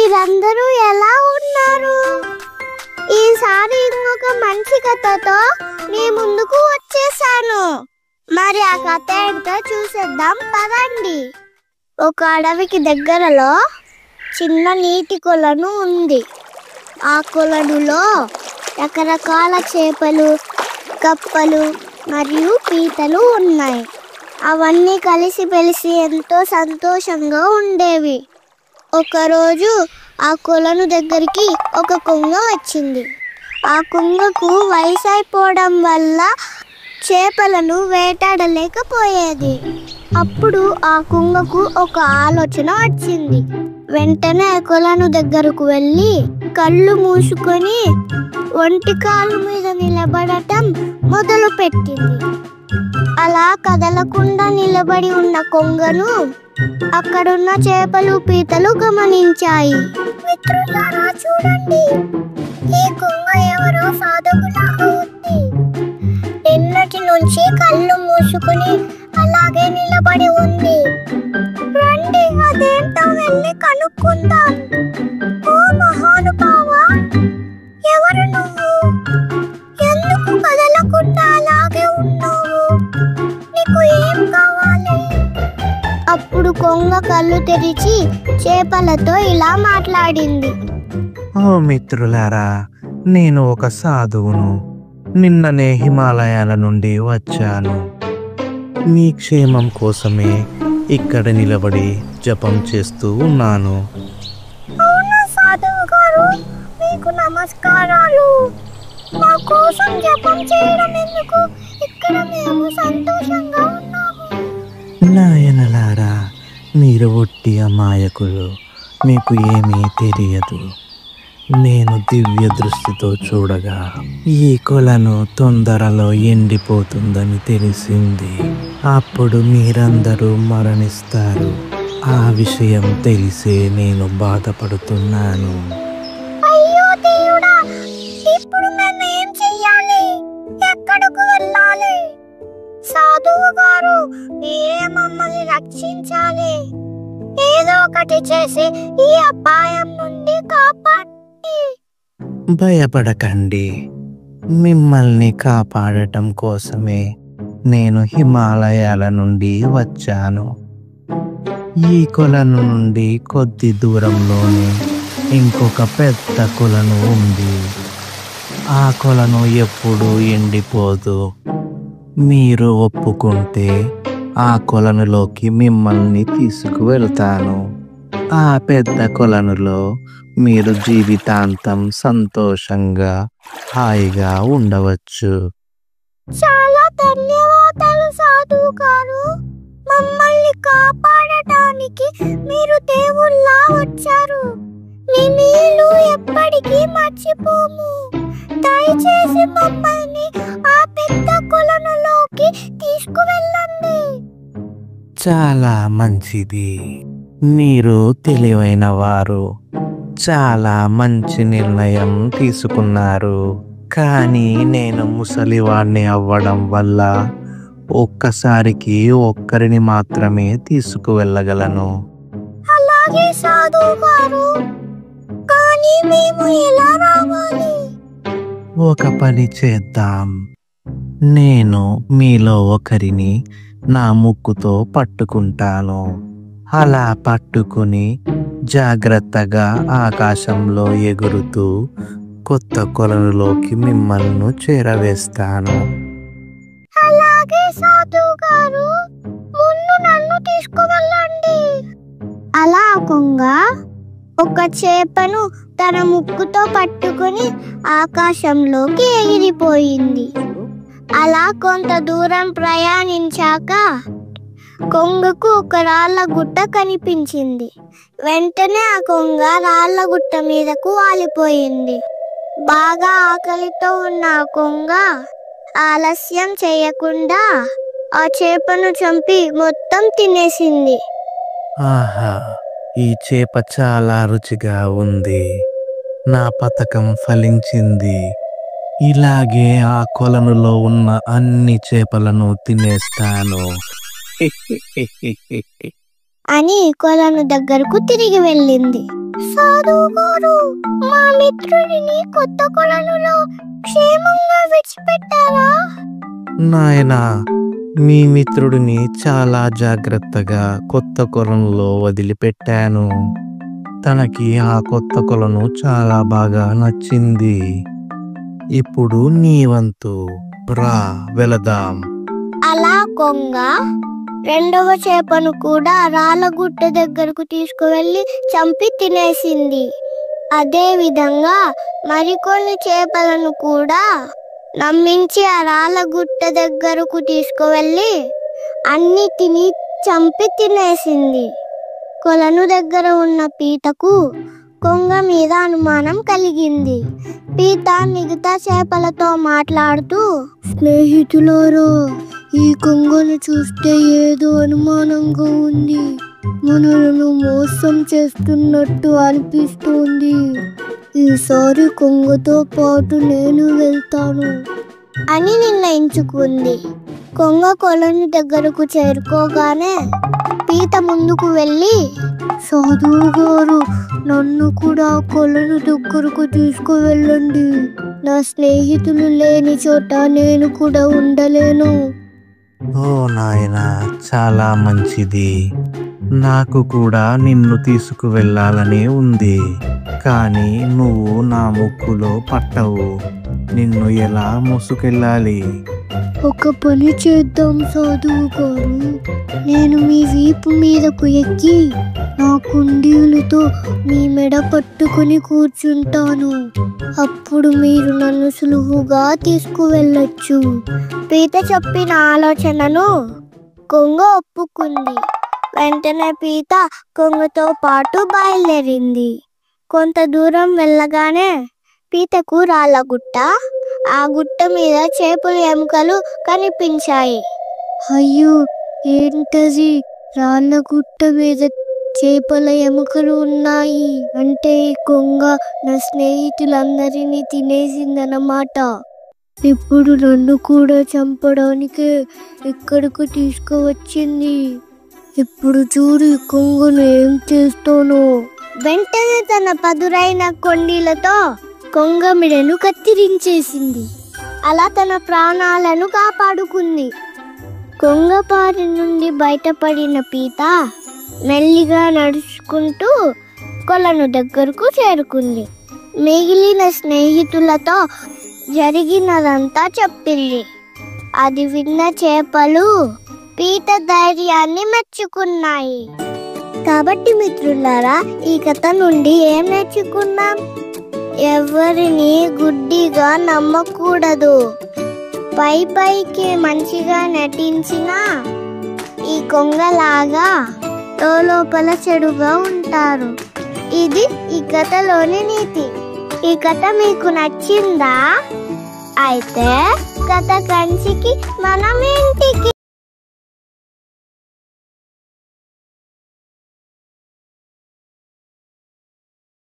మీరందరూ ఎలా ఉన్నారు? ఈసారి ఇంకొక మంచి కథతో మీ ముందుకు వచ్చేసాను. మరి ఆ కథ ఏంటో చూసేద్దాం పదండి. ఒక అడవికి దగ్గరలో చిన్న నీటి కొలను ఉంది. ఆ కొలనులో రకరకాల చేపలు, కప్పలు మరియు పీతలు ఉన్నాయి. అవన్నీ కలిసి ఎంతో సంతోషంగా ఉండేవి. ఒకరోజు ఆ కొలను దగ్గరికి ఒక కొంగ వచ్చింది. ఆ కొంగకు వయసు అయిపోవడం వల్ల చేపలను వేటాడలేకపోయేది. అప్పుడు ఆ కొంగకు ఒక ఆలోచన వచ్చింది. వెంటనే కొలను దగ్గరకు వెళ్ళి కళ్ళు మూసుకొని ఒంటి కాలు మీద నిలబడటం మొదలు పెట్టింది. అలా కదలకుండా నిలబడి ఉన్న కొంగను అక్కడున్న చేపలు, పీతలు గమనించాయి. మిత్రులారా చూడండి, ఈ కొంగ ఎవరో సాధువులాగా ఉంది. నిన్నటి నుంచి కళ్ళు మూసుకుని అలాగే నిలబడి ఉంది. రండి, అదేంటో వెళ్ళి కనుక్కుందాం. ఓ మహానుభావా, ఎవరు నువ్వు? ఎందుకు కదలకుండా అలాగే ఉన్నావు? నీకు ఏం కావాలి? అప్పుడు కొంగ కళ్ళు తెరిచి చేపలతో ఇలా మాట్లాడింది. ఓ మిత్రులారా, నేను ఒక సాధువును. నిన్ననే హిమాలయాల నుండి వచ్చాను. మీ క్షేమం కోసమే ఇక్కడ నిలబడి జపం చేస్తూ ఉన్నాను. అవునా సాధువు గారు, మీకు నమస్కారాలు. మా కోసం జపం చేయడం ఎందుకు? ఇక్కడ మేము సంతోషంగా ఉన్నాము. నాయనలారా, మీరు ఒట్టి అమాయకులు. మీకు ఏమీ తెలియదు. నేను దివ్య దృష్టితో చూడగా ఈ కొలను తొందరలో ఎండిపోతుందని తెలిసింది. అప్పుడు మీరందరూ మరణిస్తారు. ఆ విషయం తెలిసే నేను బాధపడుతున్నాను. అయ్యో దేవుడా, ఇప్పుడు మేము ఏం చెయ్యాలి? ఎక్కడకు వెళ్ళాలి? సాధువు గారు, మీరే మమ్మల్ని రక్షించాలి. ఏదో ఒకటి చేసి ఈ అపాయం నుండి కాపాడండి. భయపడకండి. మిమ్మల్ని కాపాడటం కోసమే నేను హిమాలయాల నుండి వచ్చాను. ఈ కొలను నుండి కొద్ది దూరంలోనే ఇంకొక పెద్ద కొలను ఉంది. ఆ కొలను ఎప్పుడూ ఎండిపోదు. మీరు ఒప్పుకుంటే ఆ కొలనులోకి మిమ్మల్ని తీసుకువెళ్తాను. ఆ పెద్ద కొలనులో మీరు జీవితాంతం సంతోషంగా హాయిగా ఉండవచ్చు. చాలా ధన్యవాదాలు సాధువు గారు. మమ్మల్ని కాపాడటానికి మీరు దేవుళ్ళా వచ్చారు. మీ నీళ్లు ఎప్పటికీ మర్చిపోము. దయచేసి మమ్మల్ని ఆ పెద్ద కొలనులోకి తీసుకువెళ్ళండి. చాలా మంచిది. మీరు తెలివైన వారు. చాలా మంచి నిర్ణయం తీసుకున్నారు. కానీ నేను ముసలివాణ్ణి అవ్వడం వల్ల ఒక్కసారికి ఒక్కరిని మాత్రమే తీసుకువెళ్ళగలను. అలాగే సాధువు గారు, కానీ మేము ఎలా రావాలి? ఒక పని చేద్దాం. నేను మీలో ఒకరిని నా ముక్కుతో పట్టుకుంటాను. అలా పట్టుకుని జాగ్రత్తగా ఆకాశంలో ఎగురుతూ కొత్త కొలనులోకి మిమ్మల్ని చేరవేస్తాను. అలాగే సాధువు గారు, ముందు నన్ను తీసుకువెళ్ళండి. అలా కొంగ ఒక చేపను తన ముక్కుతో పట్టుకుని ఆకాశంలోకి ఎగిరిపోయింది. అలా కొంత దూరం ప్రయాణించాక కొంగకు ఒక రాళ్ళ గుట్ట కనిపించింది. వెంటనే ఆ కొంగ రాళ్ళ గుట్ట మీదకు వాలిపోయింది. బాగా ఆకలితో ఉన్న ఆ కొంగ ఆలస్యం చేయకుండా ఆ చేపను చంపి మొత్తం తినేసింది. ఆహా, ఈ చేప చాలా రుచిగా ఉంది. నా పథకం ఫలించింది. ఇలాగే ఆ కొలనులో ఉన్న అన్ని చేపలను తినేస్తాను. అని కొలను దగ్గరకు తిరిగి వెళ్ళింది. సాధువు గారు, మా మిత్రుడిని కొత్త కొలనులో క్షేమంగా విడిచిపెట్టారా? నాయనా, మీ మిత్రుడిని చాలా జాగ్రత్తగా కొత్త కొలంలో వదిలిపెట్టాను. తనకి ఆ కొత్త కొలను చాలా బాగా నచ్చింది. ఇప్పుడు నీ వంతు, రా వెళదాం. అలా కొంగ రెండవ చేపను కూడా రాళ్ళగుట్ట దగ్గరకు తీసుకువెళ్ళి చంపి తినేసింది. అదే విధంగా మరికొన్ని చేపలను కూడా నమ్మించి ఆ రాళ్ళగుట్ట దగ్గరకు తీసుకువెళ్ళి అన్నిటినీ చంపి తినేసింది. కొలను దగ్గర ఉన్న పీతకు కొంగ మీద అనుమానం కలిగింది. పీత మిగతా చేపలతో మాట్లాడుతూ, స్నేహితులారా, ఈ కొంగను చూస్తే ఏదో అనుమానంగా ఉంది. మనలను మోసం చేస్తున్నట్టు అనిపిస్తోంది. ఈసారి కొంగతో పాటు నేను వెళ్తాను అని నిర్ణయించుకుంది. కొంగ కొలను దగ్గరకు చేరుకోగానే పీత ముందుకు వెళ్ళి, సాధువు గారు, నన్ను కూడా కొలను దగ్గరకు తీసుకువెళ్ళండి. నా స్నేహితులు లేని చోట నేను కూడా ఉండలేను. ఓ నాయనా, చాలా మంచిది. నాకు కూడా నిన్ను తీసుకువెళ్ళాలని ఉంది. కానీ నువ్వు నా ముక్కులో పట్టవు. నిన్ను ఎలా మోసుకెళ్ళాలి? ఒక పని చేద్దాం సాధువు గారు. నేను మీ వీపు మీదకు ఎక్కి నా కుండీలతో మీ మెడ పట్టుకుని కూర్చుంటాను. అప్పుడు మీరు నన్ను సులువుగా తీసుకువెళ్ళొచ్చు. పీత చెప్పిన ఆలోచనను కొంగ ఒప్పుకుంది. వెంటనే పీత కొంగతో పాటు బయలుదేరింది. కొంత దూరం వెళ్ళగానే పీతకు రాళ్ళగుట్ట, ఆ గుట్ట మీద చేపల ఎముకలు కనిపించాయి. అయ్యో, ఏంటది? రాళ్ళగుట్ట మీద చేపల ఎముకలు ఉన్నాయి అంటే ఈ కొంగ నా స్నేహితులందరినీ తినేసిందన్నమాట. ఇప్పుడు నన్ను కూడా చంపడానికే ఇక్కడికి తీసుకువచ్చింది. ఇప్పుడు చూడు కొంగను ఏం చేస్తాను. వెంటనే తన పదురైన కొండీలతో కొంగ మెడను కత్తిరించేసింది. అలా తన ప్రాణాలను కాపాడుకుంది. కొంగ పారి నుండి బయటపడిన పీత మెల్లిగా నడుచుకుంటూ కొలను దగ్గరకు చేరుకుంది. మిగిలిన స్నేహితులతో జరిగినదంతా చెప్పింది. అది విన్న చేపలు పీత ధైర్యాన్ని మెచ్చుకున్నాయి. కాబట్టి మిత్రులారా, ఈ కథ నుండి ఏం నేర్చుకున్నాం? ఎవరిని గుడ్డిగా నమ్మకూడదు. పైకి మంచిగా నటించినా ఈ కొంగలాగా లోపల చెడుగా ఉంటారు. ఇది ఈ కథలోని నీతి. ఈ కథ మీకు నచ్చిందా? అయితే కథ కంచికి మనం ఇంటికి.